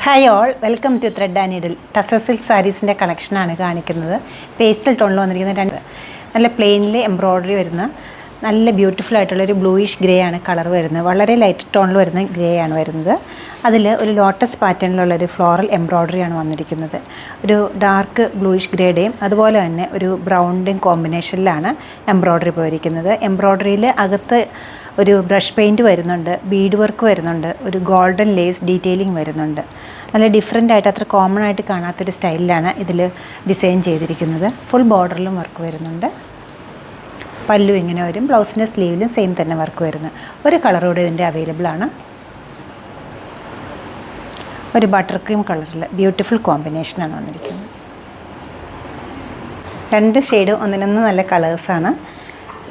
Hi all, welcome to thread and needle. Tussar silk സാരീസിൻ്റെ കളക്ഷനാണ് കാണിക്കുന്നത്. പേസ്റ്റൽ ടോണിൽ വന്നിരിക്കുന്ന രണ്ട് നല്ല പ്ലെയിനിൽ എംബ്രോയ്ഡറി വരുന്ന നല്ല ബ്യൂട്ടിഫുൾ ആയിട്ടുള്ളൊരു ബ്ലൂയിഷ് ഗ്രേ ആണ് കളർ വരുന്നത്. വളരെ ലൈറ്റ് ടോണിൽ വരുന്ന ഗ്രേ ആണ് വരുന്നത്. അതിൽ ഒരു ലോട്ടസ് പാറ്റേണിലുള്ളൊരു ഫ്ലോറൽ എംബ്രോയ്ഡറിയാണ് വന്നിരിക്കുന്നത്. ഒരു ഡാർക്ക് ബ്ലൂയിഷ് ഗ്രേയുടെയും അതുപോലെ തന്നെ ഒരു ബ്രൗണിൻ്റെയും കോമ്പിനേഷനിലാണ് എംബ്രോയ്ഡറി പോയിരിക്കുന്നത്. എംബ്രോയ്ഡറിയിൽ അകത്ത് ഒരു ബ്രഷ് പെയിൻറ്റ് വരുന്നുണ്ട്, ബീഡ് വർക്ക് വരുന്നുണ്ട്, ഒരു ഗോൾഡൻ ലേസ് ഡീറ്റെയിലിംഗ് വരുന്നുണ്ട്. നല്ല ഡിഫറെൻ്റ് ആയിട്ട് അത്ര കോമൺ ആയിട്ട് കാണാത്തൊരു സ്റ്റൈലിലാണ് ഇതിൽ ഡിസൈൻ ചെയ്തിരിക്കുന്നത്. ഫുൾ ബോർഡറിലും വർക്ക് വരുന്നുണ്ട്. പല്ലു ഇങ്ങനെ വരും. ബ്ലൗസിൻ്റെ സ്ലീവിലും സെയിം തന്നെ വർക്ക് വരുന്നു. ഒരു കളറോടെ ഇതിൻ്റെ അവൈലബിൾ ആണ്. ഒരു ബട്ടർ ക്രീം കളറിൽ ബ്യൂട്ടിഫുൾ കോമ്പിനേഷനാണ് വന്നിരിക്കുന്നത്. രണ്ട് ഷെയ്ഡ് ഒന്നിനൊന്ന് നല്ല കളേഴ്സാണ്.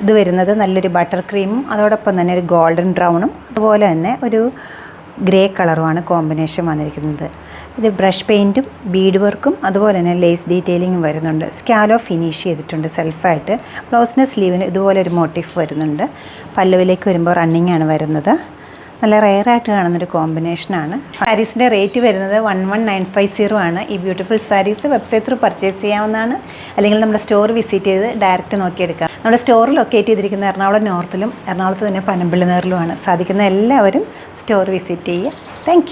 ഇത് വരുന്നത് നല്ലൊരു ബട്ടർ ക്രീമും അതോടൊപ്പം തന്നെ ഒരു ഗോൾഡൻ ബ്രൗണും അതുപോലെ തന്നെ ഒരു ഗ്രേ കളറുമാണ് കോമ്പിനേഷൻ വന്നിരിക്കുന്നത്. ഇത് ബ്രഷ് പെയിൻറ്റും ബീഡ് വർക്കും അതുപോലെ തന്നെ ലേസ് ഡീറ്റെയിലിങ്ങും വരുന്നുണ്ട്. സ്കാലോ ഫിനിഷ് ചെയ്തിട്ടുണ്ട് സെൽഫായിട്ട്. ബ്ലൗസിൻ്റെ സ്ലീവിന് ഇതുപോലെ ഒരു മോട്ടീഫ് വരുന്നുണ്ട്. പല്ലുവിലേക്ക് വരുമ്പോൾ റണ്ണിങ് ആണ് വരുന്നത്. നല്ല റെയറായിട്ട് കാണുന്നൊരു കോമ്പിനേഷനാണ്. സാരീസിൻ്റെ റേറ്റ് വരുന്നത് 11,950 ആണ്. ഈ beautiful saris website through purchase ചെയ്യാവുന്നതാണ്. അല്ലെങ്കിൽ നമ്മുടെ സ്റ്റോർ വിസിറ്റ് ചെയ്ത് ഡയറക്റ്റ് നോക്കിയെടുക്കാം. നമ്മുടെ സ്റ്റോർ ലൊക്കേറ്റ് ചെയ്തിരിക്കുന്ന എറണാകുളം നോർത്തിലും എറണാകുളത്ത് തന്നെ പനമ്പിള്ളി നേറിലുമാണ്. സാധിക്കുന്ന എല്ലാവരും സ്റ്റോർ വിസിറ്റ് ചെയ്യുക. താങ്ക്